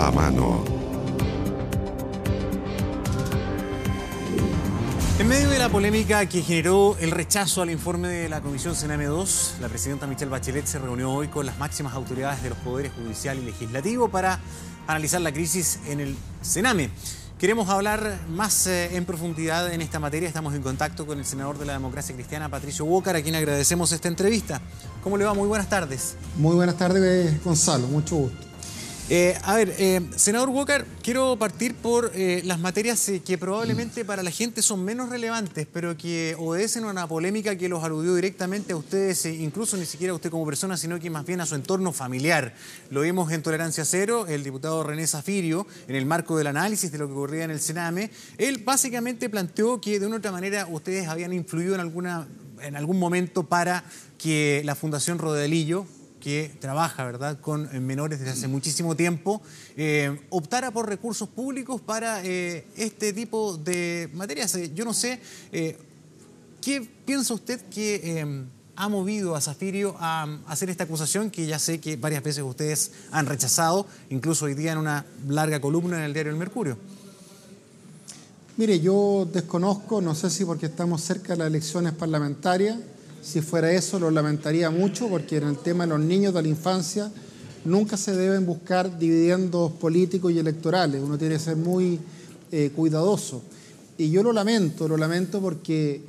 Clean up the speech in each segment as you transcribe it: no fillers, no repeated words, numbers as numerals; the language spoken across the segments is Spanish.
a mano. En medio de la polémica que generó el rechazo al informe de la Comisión Sename 2, la presidenta Michelle Bachelet se reunió hoy con las máximas autoridades de los poderes judicial y legislativo para analizar la crisis en el Sename. Queremos hablar más en profundidad en esta materia. Estamos en contacto con el senador de la Democracia Cristiana, Patricio Walker, a quien agradecemos esta entrevista. ¿Cómo le va? Muy buenas tardes. Muy buenas tardes, Gonzalo. Mucho gusto. Senador Walker, quiero partir por las materias que probablemente para la gente son menos relevantes, pero que obedecen a una polémica que los aludió directamente a ustedes, incluso ni siquiera a usted como persona, sino que más bien a su entorno familiar. Lo vimos en Tolerancia Cero, el diputado René Zafirio, en el marco del análisis de lo que ocurría en el Sename. Él básicamente planteó que de una u otra manera ustedes habían influido en algún momento para que la Fundación Rodelillo, que trabaja, ¿verdad?, con menores desde hace muchísimo tiempo, optara por recursos públicos para este tipo de materias. Yo no sé, ¿qué piensa usted que ha movido a Zafirio a hacer esta acusación que ya sé que varias veces ustedes han rechazado, incluso hoy día en una larga columna en el diario El Mercurio? Mire, yo desconozco, no sé si porque estamos cerca de las elecciones parlamentarias. Si fuera eso, lo lamentaría mucho, porque en el tema de los niños de la infancia nunca se deben buscar dividendos políticos y electorales. Uno tiene que ser muy cuidadoso. Y yo lo lamento porque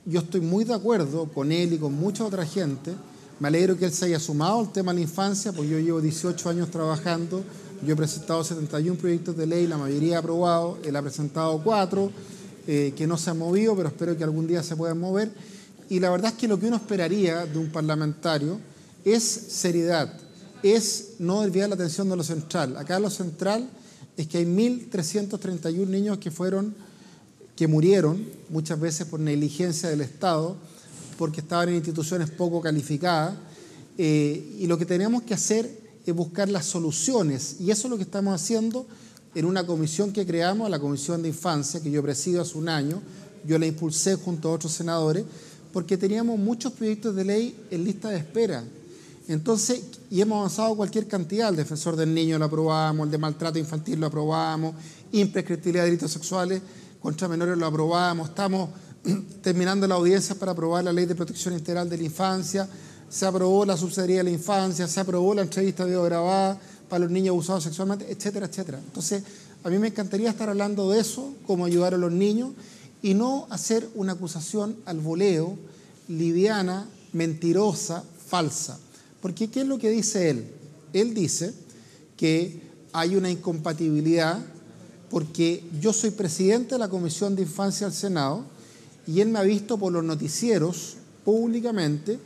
yo estoy muy de acuerdo con él y con mucha otra gente. Me alegro que él se haya sumado al tema de la infancia, porque yo llevo 18 años trabajando. Yo he presentado 71 proyectos de ley, la mayoría aprobados. Él ha presentado 4 que no se han movido, pero espero que algún día se puedan mover. Y la verdad es que lo que uno esperaría de un parlamentario es seriedad, es no desviar la atención de lo central. Acá lo central es que hay 1.331 niños que murieron, muchas veces por negligencia del Estado, porque estaban en instituciones poco calificadas, y lo que tenemos que hacer es buscar las soluciones, y eso es lo que estamos haciendo en una comisión que creamos, la Comisión de Infancia, que yo presido hace un año. Yo la impulsé junto a otros senadores, porque teníamos muchos proyectos de ley en lista de espera. Entonces, y hemos avanzado cualquier cantidad. El defensor del niño lo aprobamos, el de maltrato infantil lo aprobamos, imprescriptibilidad de delitos sexuales contra menores lo aprobamos, estamos terminando la audiencia para aprobar la ley de protección integral de la infancia, se aprobó la subsidiariedad de la infancia, se aprobó la entrevista videograbada para los niños abusados sexualmente, etcétera, etcétera. Entonces, a mí me encantaría estar hablando de eso, cómo ayudar a los niños, y no hacer una acusación al voleo, liviana, mentirosa, falsa. Porque ¿qué es lo que dice él? Él dice que hay una incompatibilidad porque yo soy presidente de la Comisión de Infancia del Senado y él me ha visto por los noticieros públicamente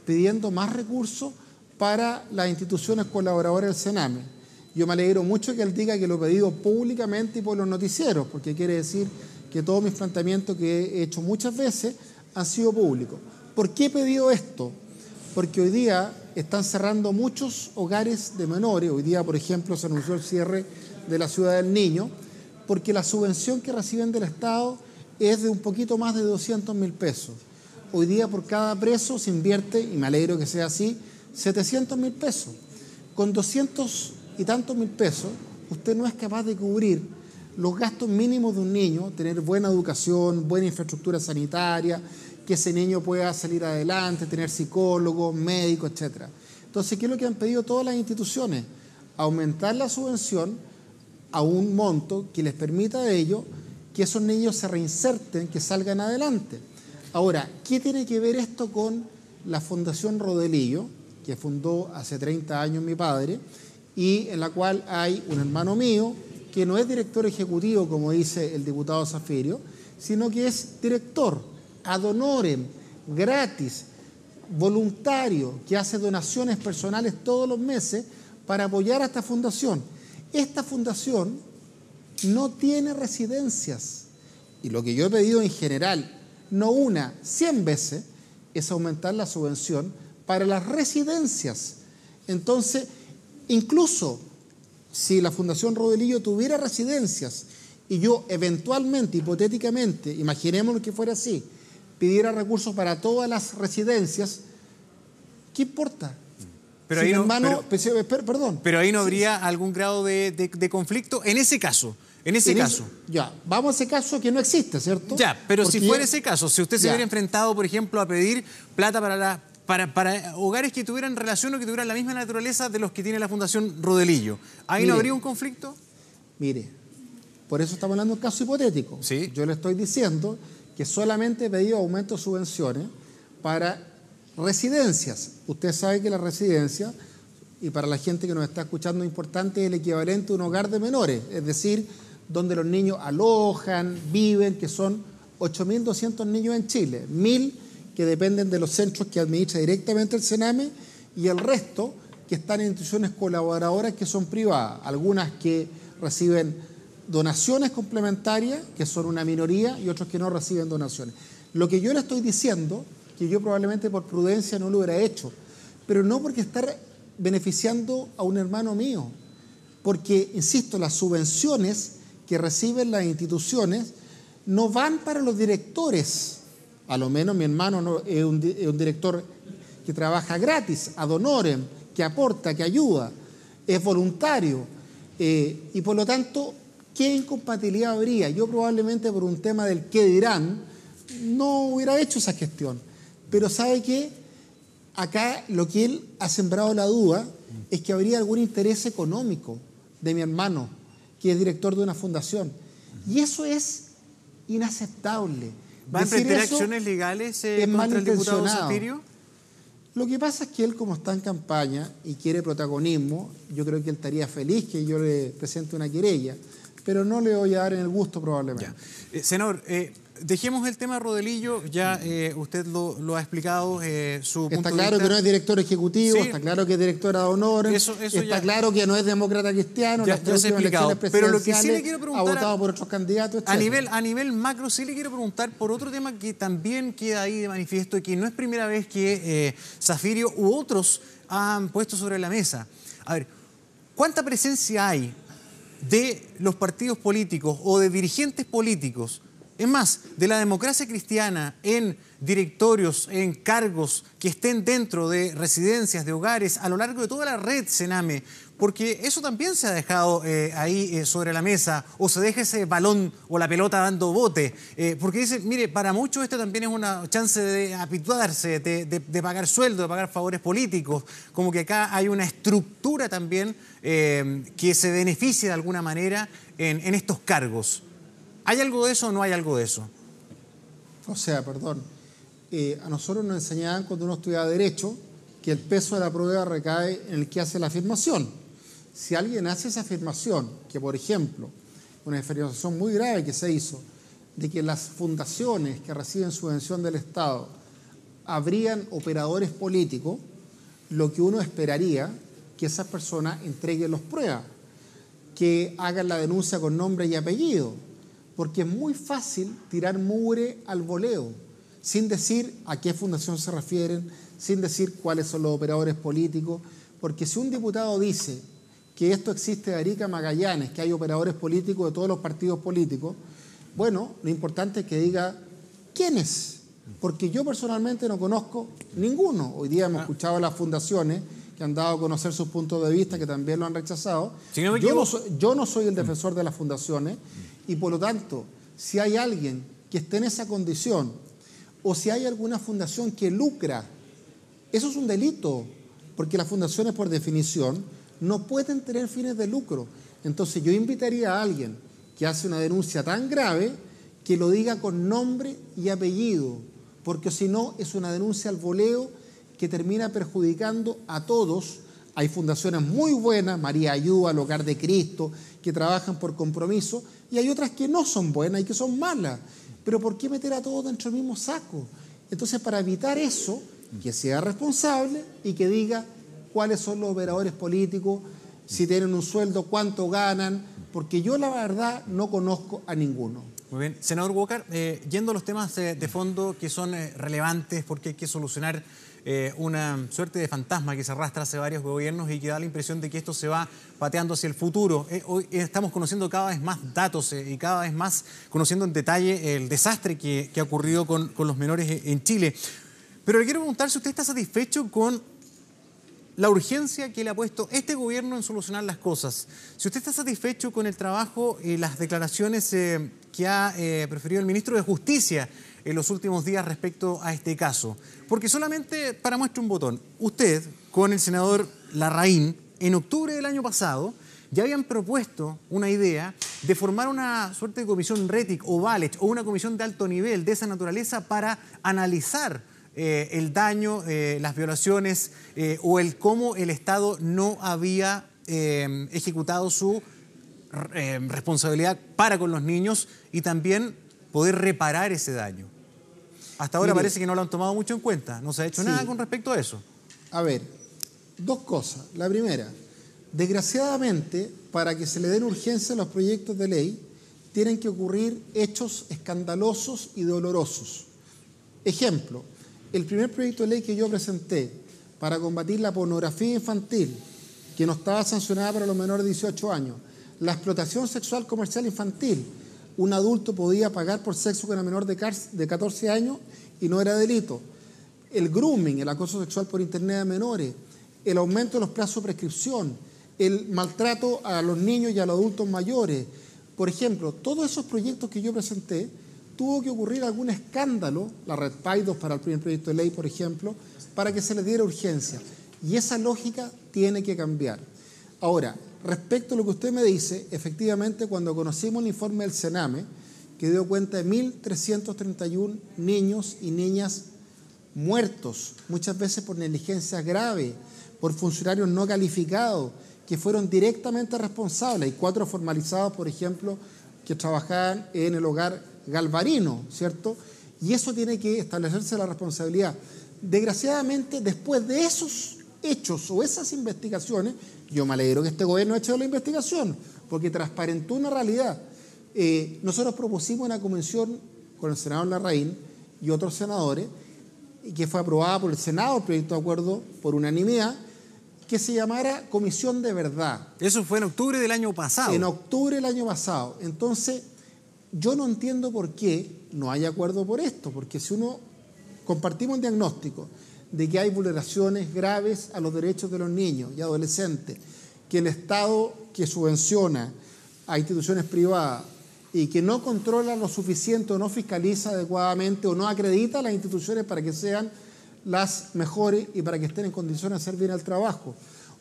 pidiendo más recursos para las instituciones colaboradoras del Sename. Yo me alegro mucho que él diga que lo he pedido públicamente y por los noticieros, porque quiere decir que todos mis planteamientos que he hecho muchas veces han sido públicos. ¿Por qué he pedido esto? Porque hoy día están cerrando muchos hogares de menores. Hoy día, por ejemplo, se anunció el cierre de la Ciudad del Niño, porque la subvención que reciben del Estado es de un poquito más de 200.000 pesos. Hoy día por cada preso se invierte, y me alegro que sea así, 700.000 pesos. Con 200 y tantos mil pesos, usted no es capaz de cubrir los gastos mínimos de un niño, tener buena educación, buena infraestructura sanitaria, que ese niño pueda salir adelante, tener psicólogos, médicos, etc. Entonces, ¿qué es lo que han pedido todas las instituciones? Aumentar la subvención a un monto que les permita a ellos que esos niños se reinserten, que salgan adelante. Ahora, ¿qué tiene que ver esto con la Fundación Rodelillo, que fundó hace 30 años mi padre, y en la cual hay un hermano mío, que no es director ejecutivo, como dice el diputado Zafirio, sino que es director, ad honorem, gratis, voluntario, que hace donaciones personales todos los meses para apoyar a esta fundación. Esta fundación no tiene residencias. Y lo que yo he pedido en general, no una, 100 veces, es aumentar la subvención para las residencias. Entonces, incluso si la Fundación Rodelillo tuviera residencias y yo eventualmente, hipotéticamente, imaginémonos que fuera así, pidiera recursos para todas las residencias, ¿qué importa? Pero si ahí mi no, hermano, perdón. pero ahí no habría algún grado de conflicto en ese caso. En ese caso. Ya, vamos a ese caso que no existe, ¿cierto? Ya, pero Porque si fuera ese caso, si usted se ya. hubiera enfrentado, por ejemplo, a pedir plata para hogares que tuvieran relación o que tuvieran la misma naturaleza de los que tiene la Fundación Rodelillo, ¿ahí Mire, no habría un conflicto? Mire, por eso estamos hablando de un caso hipotético. Sí. Yo le estoy diciendo que solamente he pedido aumento de subvenciones para residencias. Usted sabe que la residencia, y para la gente que nos está escuchando, es importante, es el equivalente a un hogar de menores, es decir, donde los niños alojan, viven, que son 8.200 niños en Chile, 1.000 que dependen de los centros que administra directamente el Sename y el resto que están en instituciones colaboradoras que son privadas, algunas que reciben donaciones complementarias, que son una minoría, y otros que no reciben donaciones. Lo que yo le estoy diciendo, que yo probablemente por prudencia no lo hubiera hecho, pero no porque estar beneficiando a un hermano mío, porque, insisto, las subvenciones que reciben las instituciones no van para los directores. A lo menos mi hermano es un director que trabaja gratis, ad honorem, que aporta, que ayuda, es voluntario. Y por lo tanto, ¿qué incompatibilidad habría? Yo probablemente por un tema del qué dirán, no hubiera hecho esa gestión. Pero ¿sabe qué? Acá lo que él ha sembrado la duda es que habría algún interés económico de mi hermano, que es director de una fundación. Y eso es inaceptable. ¿Va a emprender acciones legales contra el diputado Zaffirio? Lo que pasa es que él, como está en campaña y quiere protagonismo, yo creo que él estaría feliz que yo le presente una querella, pero no le voy a dar en el gusto probablemente. Senador, dejemos el tema Rodelillo, ya usted lo ha explicado, su punto de vista. Está claro que no es director ejecutivo, sí. Está claro que es director ad honorem, está claro que no es demócrata cristiano, ya se ha explicado. Pero lo que sí le quiero preguntar, ha votado por otros candidatos, a nivel macro, sí le quiero preguntar por otro tema que también queda ahí de manifiesto, que no es primera vez que Zaffirio u otros han puesto sobre la mesa. A ver, ¿cuánta presencia hay de los partidos políticos o de dirigentes políticos, es más, de la democracia cristiana, en directorios, en cargos que estén dentro de residencias, de hogares, a lo largo de toda la red Sename? Porque eso también se ha dejado ahí sobre la mesa, o se deja ese balón o la pelota dando bote, porque dice, mire, para muchos esto también es una chance de habituarse, de pagar sueldo, de pagar favores políticos, como que acá hay una estructura también que se beneficia de alguna manera en estos cargos. ¿Hay algo de eso o no hay algo de eso? O sea, perdón, a nosotros nos enseñaban cuando uno estudiaba Derecho que el peso de la prueba recae en el que hace la afirmación. Si alguien hace esa afirmación, que por ejemplo, una afirmación muy grave que se hizo, de que las fundaciones que reciben subvención del Estado habrían operadores políticos, lo que uno esperaría que esas personas entreguen las pruebas, que hagan la denuncia con nombre y apellido, porque es muy fácil tirar mugre al voleo, sin decir a qué fundación se refieren, sin decir cuáles son los operadores políticos, porque si un diputado dice que esto existe de Arica a Magallanes, que hay operadores políticos de todos los partidos políticos, bueno, lo importante es que diga quiénes, porque yo personalmente no conozco ninguno. Hoy día hemos escuchado a las fundaciones que han dado a conocer sus puntos de vista, que también lo han rechazado. Si no yo no soy el defensor de las fundaciones, y por lo tanto, si hay alguien que esté en esa condición, o si hay alguna fundación que lucra, eso es un delito, porque las fundaciones por definición no pueden tener fines de lucro. Entonces yo invitaría a alguien que hace una denuncia tan grave que lo diga con nombre y apellido, porque si no es una denuncia al voleo que termina perjudicando a todos. Hay fundaciones muy buenas, María Ayuda, el Hogar de Cristo, que trabajan por compromiso, y hay otras que no son buenas y que son malas. Pero ¿por qué meter a todos dentro del mismo saco? Entonces, para evitar eso, que sea responsable y que diga cuáles son los operadores políticos, si tienen un sueldo, cuánto ganan, porque yo la verdad no conozco a ninguno. Muy bien. Senador Walker, yendo a los temas de fondo que son relevantes porque hay que solucionar una suerte de fantasma que se arrastra hace varios gobiernos y que da la impresión de que esto se va pateando hacia el futuro. Hoy estamos conociendo cada vez más datos y cada vez más conociendo en detalle el desastre que ha ocurrido con los menores en Chile. Pero le quiero preguntar si usted está satisfecho con la urgencia que le ha puesto este gobierno en solucionar las cosas. Si usted está satisfecho con el trabajo y las declaraciones que ha preferido el ministro de Justicia en los últimos días respecto a este caso. Porque solamente para muestra un botón, usted con el senador Larraín, en octubre del año pasado, ya habían propuesto una idea de formar una suerte de comisión RETIC o VALET o una comisión de alto nivel de esa naturaleza para analizar el daño, las violaciones o el cómo el Estado no había ejecutado su responsabilidad para con los niños y también poder reparar ese daño. Hasta ahora parece que no lo han tomado mucho en cuenta. No se ha hecho nada con respecto a eso. A ver, dos cosas. La primera, desgraciadamente, para que se le den urgencia a los proyectos de ley, tienen que ocurrir hechos escandalosos y dolorosos. Ejemplo, el primer proyecto de ley que yo presenté para combatir la pornografía infantil, que no estaba sancionada para los menores de 18 años, la explotación sexual comercial infantil, un adulto podía pagar por sexo con una menor de 14 años y no era delito. El grooming, el acoso sexual por internet de menores, el aumento de los plazos de prescripción, el maltrato a los niños y a los adultos mayores. Por ejemplo, todos esos proyectos que yo presenté, tuvo que ocurrir algún escándalo, la Red Paidos para el primer proyecto de ley, por ejemplo, para que se les diera urgencia. Y esa lógica tiene que cambiar. Ahora, respecto a lo que usted me dice, efectivamente, cuando conocimos el informe del Sename, que dio cuenta de 1.331 niños y niñas muertos, muchas veces por negligencia grave, por funcionarios no calificados, que fueron directamente responsables. Hay 4 formalizados, por ejemplo, que trabajaban en el hogar Galvarino, ¿cierto? Y eso tiene que establecerse la responsabilidad. Desgraciadamente, después de esos hechos o esas investigaciones, yo me alegro que este gobierno haya hecho la investigación, porque transparentó una realidad. Nosotros propusimos una comisión con el senador Larraín y otros senadores, que fue aprobada por el Senado, el proyecto de acuerdo por unanimidad, que se llamara Comisión de Verdad. Eso fue en octubre del año pasado. En octubre del año pasado. Entonces, yo no entiendo por qué no hay acuerdo por esto, porque si uno compartimos el diagnóstico de que hay vulneraciones graves a los derechos de los niños y adolescentes, que el Estado que subvenciona a instituciones privadas y que no controla lo suficiente o no fiscaliza adecuadamente o no acredita a las instituciones para que sean las mejores y para que estén en condiciones de hacer bien el trabajo,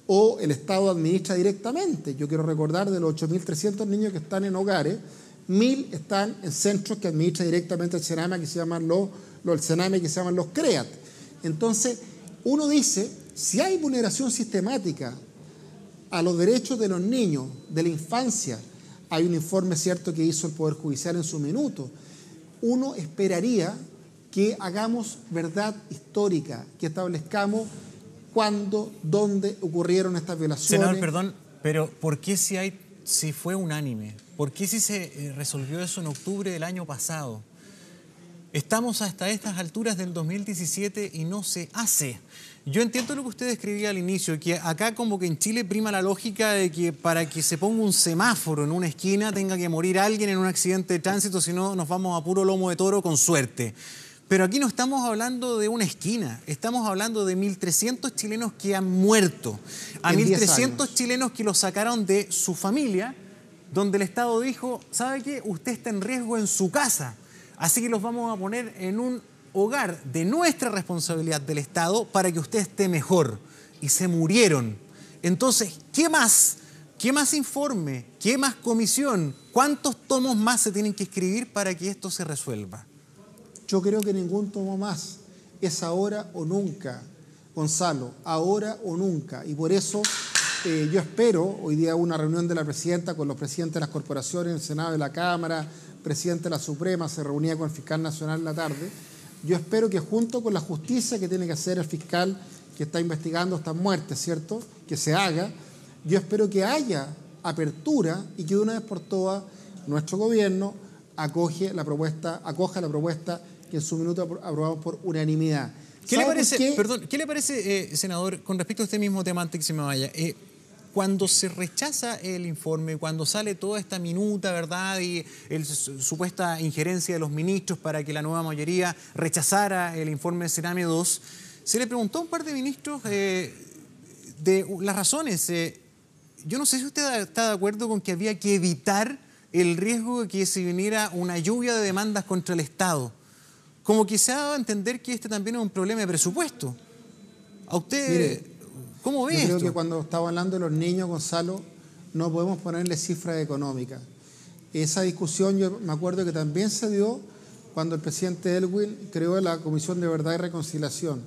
o el Estado administra directamente. Yo quiero recordar de los 8.300 niños que están en hogares, 1.000 están en centros que administra directamente el Sename, que se llaman los CREAT. Entonces, uno dice, si hay vulneración sistemática a los derechos de los niños, de la infancia, hay un informe cierto que hizo el Poder Judicial en su minuto, uno esperaría que hagamos verdad histórica, que establezcamos cuándo, dónde ocurrieron estas violaciones. Senador, perdón, pero ¿por qué si fue unánime? ¿Por qué si se resolvió eso en octubre del año pasado? Estamos hasta estas alturas del 2017 y no se hace. Yo entiendo lo que usted describía al inicio, que acá como que en Chile prima la lógica de que para que se ponga un semáforo en una esquina tenga que morir alguien en un accidente de tránsito, si no nos vamos a puro lomo de toro con suerte. Pero aquí no estamos hablando de una esquina, estamos hablando de 1.300 chilenos que han muerto, a 1.300 chilenos que los sacaron de su familia, donde el Estado dijo, ¿sabe qué? Usted está en riesgo en su casa, así que los vamos a poner en un hogar de nuestra responsabilidad del Estado para que usted esté mejor. Y se murieron. Entonces, ¿qué más? ¿Qué más informe? ¿Qué más comisión? ¿Cuántos tomos más se tienen que escribir para que esto se resuelva? Yo creo que ningún tomo más. Es ahora o nunca, Gonzalo, ahora o nunca. Y por eso yo espero, hoy día una reunión de la presidenta con los presidentes de las corporaciones, el Senado y la Cámara, presidente de la Suprema, se reunía con el fiscal nacional en la tarde. Yo espero que junto con la justicia que tiene que hacer el fiscal que está investigando estas muertes, ¿cierto?, que se haga, yo espero que haya apertura y que de una vez por todas nuestro gobierno acoja la propuesta que en su minuto aprobamos por unanimidad. ¿Qué le parece, senador, con respecto a este mismo tema, antes que se me vaya? Cuando se rechaza el informe, cuando sale toda esta minuta, ¿verdad?, y supuesta injerencia de los ministros para que la nueva mayoría rechazara el informe de Sename 2, se le preguntó a un par de ministros de las razones. Yo no sé si usted está de acuerdo con que había que evitar el riesgo de que se viniera una lluvia de demandas contra el Estado. Como que se ha dado a entender que este también es un problema de presupuesto. ¿A usted Mire, cómo ve yo creo esto? que cuando estamos hablando de los niños, Gonzalo, no podemos ponerle cifras económicas. Esa discusión yo me acuerdo que también se dio cuando el presidente Elwin creó la Comisión de Verdad y Reconciliación,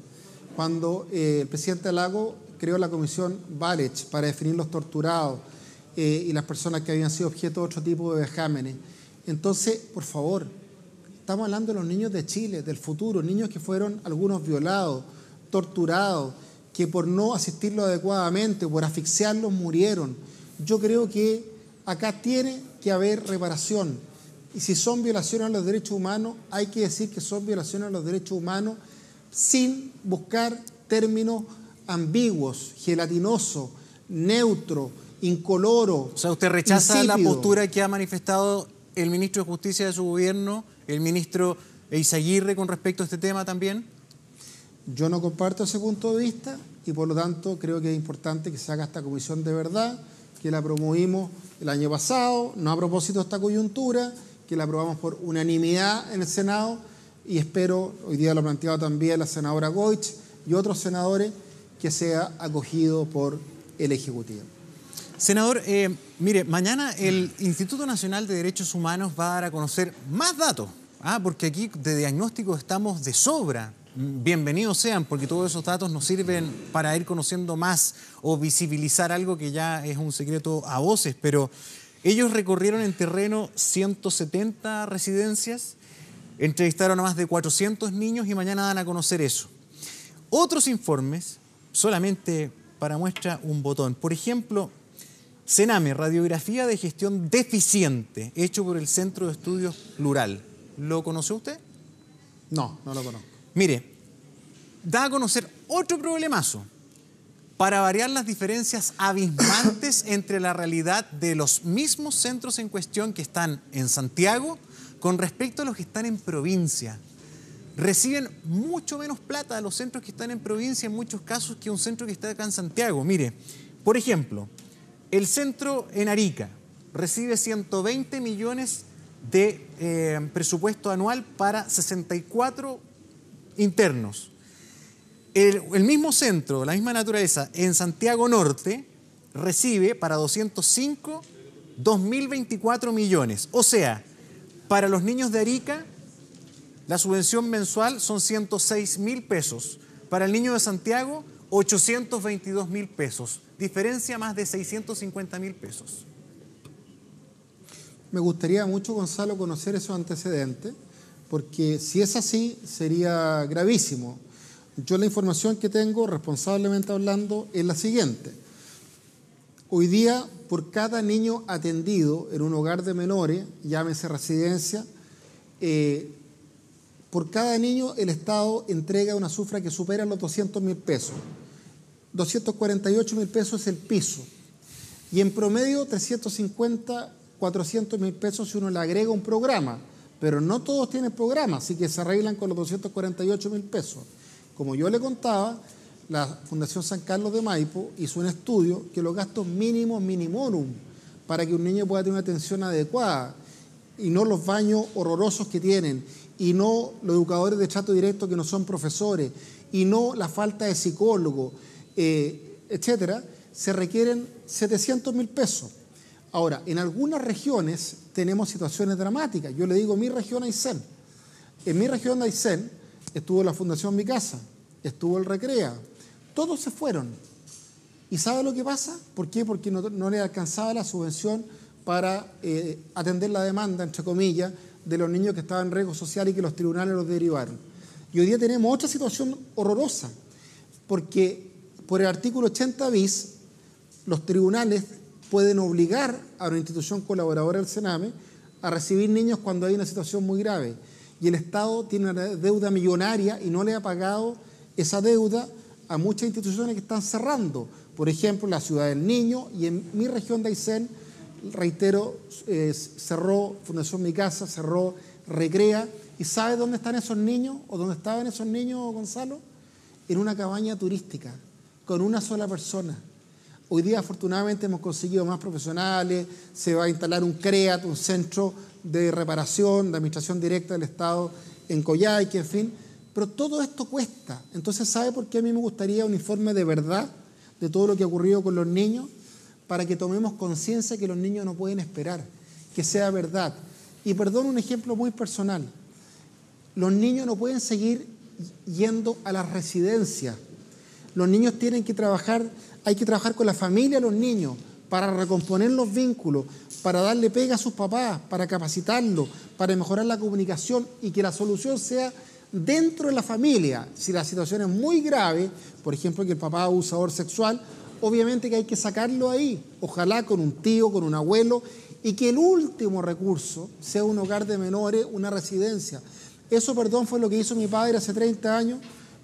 cuando el presidente Lago creó la Comisión Valech para definir los torturados y las personas que habían sido objeto de otro tipo de vejámenes. Entonces, por favor, estamos hablando de los niños de Chile, del futuro, niños que fueron algunos violados, torturados, que por no asistirlos adecuadamente, por asfixiarlos, murieron. Yo creo que acá tiene que haber reparación. Y si son violaciones a los derechos humanos, hay que decir que son violaciones a los derechos humanos sin buscar términos ambiguos, gelatinosos, neutros, incoloros. O sea, ¿usted rechaza la insípidos. postura que ha manifestado el ministro de Justicia de su gobierno, el ministro Eizaguirre, con respecto a este tema también? Yo no comparto ese punto de vista y por lo tanto creo que es importante que se haga esta comisión de verdad, que la promovimos el año pasado, no a propósito de esta coyuntura, que la aprobamos por unanimidad en el Senado y espero, hoy día lo ha planteado también la senadora Goich y otros senadores, que sea acogido por el Ejecutivo. Senador, mire, mañana el Instituto Nacional de Derechos Humanos va a dar a conocer más datos, porque aquí de diagnóstico estamos de sobra. Bienvenidos sean, porque todos esos datos nos sirven para ir conociendo más o visibilizar algo que ya es un secreto a voces, pero ellos recorrieron en terreno 170 residencias, entrevistaron a más de 400 niños y mañana dan a conocer eso. Otros informes, solamente para muestra un botón. Por ejemplo, Sename, radiografía de gestión deficiente, hecho por el Centro de Estudios Plural. ¿Lo conoció usted? No, no lo conozco. Mire, da a conocer otro problemazo. Para variar las diferencias abismantes entre la realidad de los mismos centros en cuestión que están en Santiago con respecto a los que están en provincia. Reciben mucho menos plata a los centros que están en provincia en muchos casos que un centro que está acá en Santiago. Mire, por ejemplo, el centro en Arica recibe 120 millones de presupuesto anual para 64 internos. El mismo centro, la misma naturaleza, en Santiago Norte, recibe para 205, 2.024 millones. O sea, para los niños de Arica, la subvención mensual son 106.000 pesos. Para el niño de Santiago, 822.000 pesos. Diferencia más de 650.000 pesos. Me gustaría mucho, Gonzalo, conocer esos antecedentes, porque si es así, sería gravísimo. Yo la información que tengo, responsablemente hablando, es la siguiente. Hoy día, por cada niño atendido en un hogar de menores, llámese residencia, por cada niño el Estado entrega una cifra que supera los 200.000 pesos. 248.000 pesos es el piso. Y en promedio 350, 400.000 pesos si uno le agrega un programa. Pero no todos tienen programa, así que se arreglan con los 248.000 pesos. Como yo le contaba, la Fundación San Carlos de Maipo hizo un estudio que los gastos mínimos minimorum para que un niño pueda tener una atención adecuada y no los baños horrorosos que tienen y no los educadores de trato directo que no son profesores y no la falta de psicólogo, etcétera, se requieren 700.000 pesos. Ahora, en algunas regiones tenemos situaciones dramáticas. Yo le digo mi región Aysén. En mi región de Aysén estuvo la Fundación Mi Casa, estuvo el Recrea. Todos se fueron. ¿Y sabe lo que pasa? ¿Por qué? Porque no le alcanzaba la subvención para atender la demanda, entre comillas, de los niños que estaban en riesgo social y que los tribunales los derivaron. Y hoy día tenemos otra situación horrorosa, porque por el artículo 80 bis, los tribunales pueden obligar a una institución colaboradora del Sename a recibir niños cuando hay una situación muy grave. Y el Estado tiene una deuda millonaria y no le ha pagado esa deuda a muchas instituciones que están cerrando. Por ejemplo, la Ciudad del Niño y en mi región de Aysén, reitero, cerró Fundación Mi Casa, cerró Recrea. ¿Y sabe dónde están esos niños o dónde estaban esos niños, Gonzalo? En una cabaña turística, con una sola persona. Hoy día, afortunadamente, hemos conseguido más profesionales, se va a instalar un CREAT, un centro de reparación, de administración directa del Estado en Coyhaique, en fin, pero todo esto cuesta. Entonces, ¿sabe por qué a mí me gustaría un informe de verdad de todo lo que ha ocurrido con los niños? Para que tomemos conciencia que los niños no pueden esperar, que sea verdad. Y perdón, un ejemplo muy personal. Los niños no pueden seguir yendo a las residencias. Los niños tienen que trabajar, hay que trabajar con la familia de los niños para recomponer los vínculos, para darle pega a sus papás, para capacitarlos, para mejorar la comunicación y que la solución sea dentro de la familia. Si la situación es muy grave, por ejemplo, que el papá es abusador sexual, obviamente que hay que sacarlo ahí, ojalá con un tío, con un abuelo, y que el último recurso sea un hogar de menores, una residencia. Eso, perdón, fue lo que hizo mi padre hace 30 años,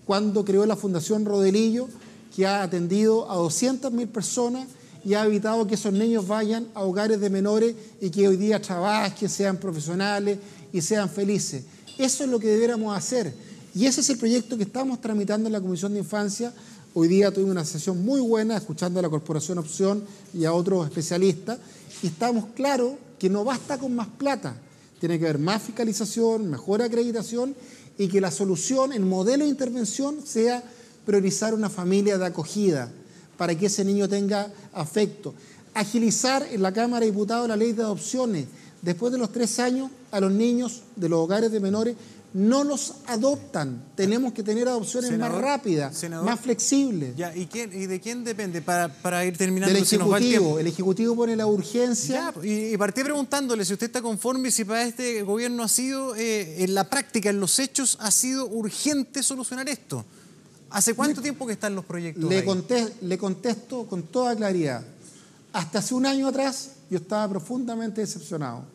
cuando creó la Fundación Rodelillo, que ha atendido a 200.000 personas y ha evitado que esos niños vayan a hogares de menores y que hoy día trabajen, sean profesionales y sean felices. Eso es lo que debiéramos hacer. Y ese es el proyecto que estamos tramitando en la Comisión de Infancia. Hoy día tuve una sesión muy buena escuchando a la Corporación Opción y a otros especialistas y estamos claros que no basta con más plata. Tiene que haber más fiscalización, mejor acreditación y que la solución, el modelo de intervención sea priorizar una familia de acogida para que ese niño tenga afecto. Agilizar en la Cámara de Diputados la ley de adopciones. Después de los 3 años, a los niños de los hogares de menores no los adoptan. Tenemos que tener adopciones más rápidas, más flexibles. Ya, ¿y de quién depende? Para ir terminando. Del Ejecutivo. El Ejecutivo pone la urgencia. Ya, y partí preguntándole si usted está conforme y si para este gobierno ha sido, en la práctica, en los hechos, ha sido urgente solucionar esto. ¿Hace cuánto tiempo que están los proyectos ahí? Le contesto con toda claridad. Hasta hace un año atrás yo estaba profundamente decepcionado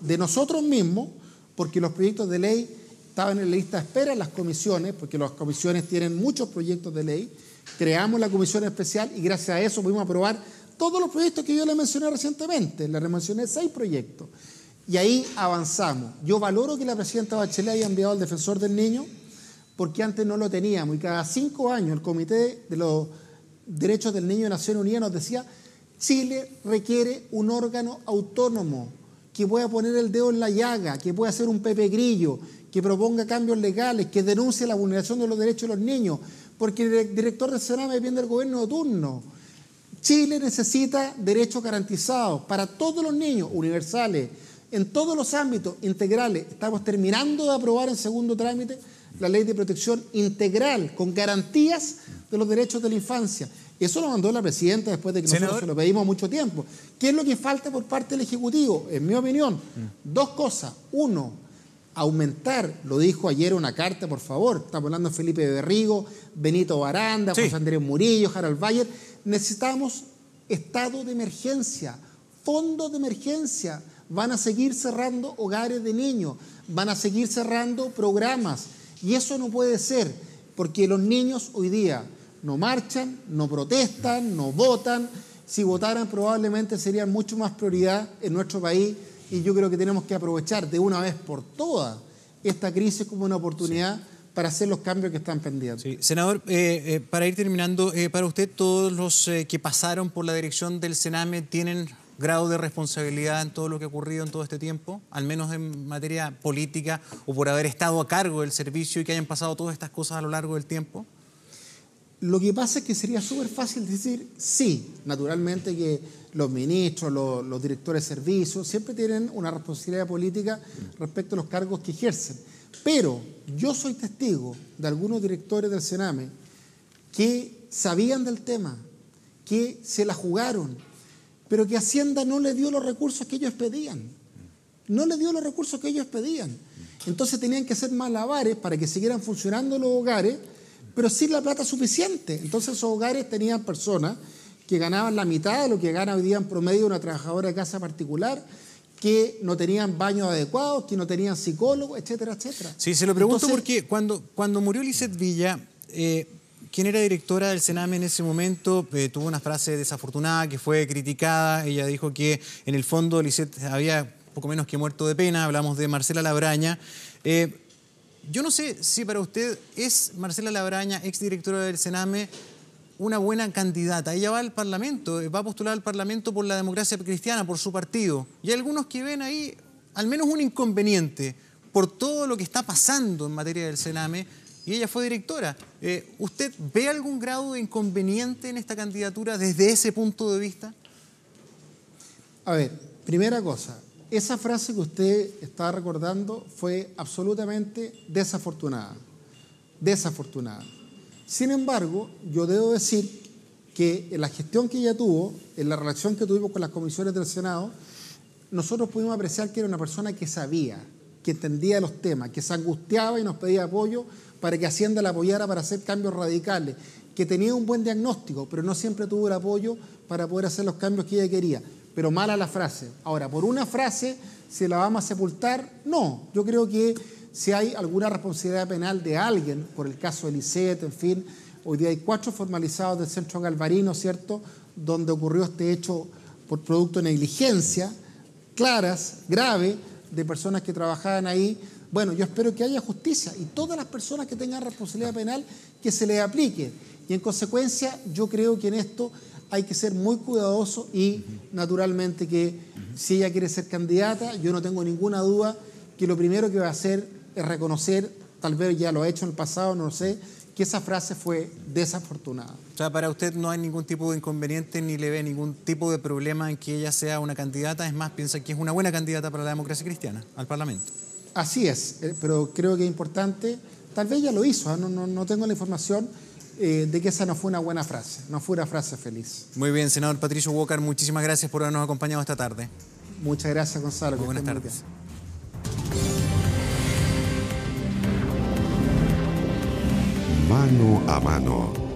de nosotros mismos, porque los proyectos de ley estaban en la lista de espera en las comisiones, porque las comisiones tienen muchos proyectos de ley. Creamos la comisión especial y gracias a eso pudimos aprobar todos los proyectos que yo le mencioné recientemente. Le mencioné 6 proyectos y ahí avanzamos. Yo valoro que la presidenta Bachelet haya enviado al defensor del niño, porque antes no lo teníamos y cada 5 años el Comité de los Derechos del Niño de Naciones Unidas nos decía: Chile requiere un órgano autónomo que pueda poner el dedo en la llaga, que pueda hacer un Pepe Grillo, que proponga cambios legales, que denuncie la vulneración de los derechos de los niños, porque el director del Sename depende del gobierno de turno. Chile necesita derechos garantizados para todos los niños, universales, en todos los ámbitos, integrales. Estamos terminando de aprobar en segundo trámite la ley de protección integral, con garantías de los derechos de la infancia. Eso lo mandó la presidenta después de que nosotros se lo pedimos mucho tiempo. ¿Qué es lo que falta por parte del Ejecutivo? En mi opinión, 2 cosas. 1, aumentar, lo dijo ayer una carta, por favor, estamos hablando de Felipe Berrigo, Benito Baranda, José Andrés Murillo, Harald Bayer. Necesitamos estado de emergencia, fondos de emergencia. Van a seguir cerrando hogares de niños, van a seguir cerrando programas. Y eso no puede ser, porque los niños hoy día no marchan, no protestan, no votan. Si votaran probablemente serían mucho más prioridad en nuestro país y yo creo que tenemos que aprovechar de una vez por todas esta crisis como una oportunidad para hacer los cambios que están pendientes. Sí. Senador, para ir terminando, para usted todos los que pasaron por la dirección del Sename tienen grado de responsabilidad en todo lo que ha ocurrido en todo este tiempo, al menos en materia política o por haber estado a cargo del servicio y que hayan pasado todas estas cosas a lo largo del tiempo? Lo que pasa es que sería súper fácil decir sí, naturalmente que los ministros, los directores de servicios siempre tienen una responsabilidad política respecto a los cargos que ejercen. Pero yo soy testigo de algunos directores del Sename que sabían del tema, que se la jugaron, pero que Hacienda no le dio los recursos que ellos pedían. No le dio los recursos que ellos pedían. Entonces tenían que hacer malabares para que siguieran funcionando los hogares, pero sin la plata suficiente. Entonces esos hogares tenían personas que ganaban la mitad de lo que gana hoy día en promedio una trabajadora de casa particular, que no tenían baños adecuados, que no tenían psicólogos, etcétera, etcétera. Sí, se lo pregunto porque cuando murió Lisset Villa, quien era directora del Sename en ese momento, tuvo una frase desafortunada que fue criticada. Ella dijo que en el fondo Lisset había poco menos que muerto de pena. Hablamos de Marcela Labraña. Yo no sé si para usted es Marcela Labraña, exdirectora del Sename, una buena candidata. Ella va al Parlamento, va a postular al Parlamento por la democracia cristiana, por su partido. Y hay algunos que ven ahí al menos un inconveniente por todo lo que está pasando en materia del Sename, y ella fue directora. ¿Usted ve algún grado de inconveniente en esta candidatura desde ese punto de vista? A ver, primera cosa, esa frase que usted está recordando fue absolutamente desafortunada. Desafortunada. Sin embargo, yo debo decir que en la gestión que ella tuvo, en la relación que tuvimos con las comisiones del Senado, nosotros pudimos apreciar que era una persona que sabía, que entendía los temas, que se angustiaba y nos pedía apoyo para que Hacienda la apoyara para hacer cambios radicales, que tenía un buen diagnóstico, pero no siempre tuvo el apoyo para poder hacer los cambios que ella quería. Pero mala la frase. Ahora, por una frase, ¿se la vamos a sepultar? No, yo creo que si hay alguna responsabilidad penal de alguien, por el caso del ICET, en fin, hoy día hay 4 formalizados del Centro Galvarino, ¿cierto?, donde ocurrió este hecho por producto de negligencia, claras, grave, de personas que trabajaban ahí. Bueno, yo espero que haya justicia y todas las personas que tengan responsabilidad penal que se les aplique. Y en consecuencia, yo creo que en esto hay que ser muy cuidadoso y naturalmente que si ella quiere ser candidata, yo no tengo ninguna duda que lo primero que va a hacer es reconocer, tal vez ya lo ha hecho en el pasado, no lo sé, que esa frase fue desafortunada. O sea, para usted no hay ningún tipo de inconveniente ni le ve ningún tipo de problema en que ella sea una candidata, es más, piensa que es una buena candidata para la democracia cristiana al Parlamento. Así es, pero creo que es importante, tal vez ya lo hizo, no tengo la información de que esa no fue una buena frase, no fue una frase feliz. Muy bien, senador Patricio Walker, muchísimas gracias por habernos acompañado esta tarde. Muchas gracias, Gonzalo. Muy buenas tardes. Mano a mano.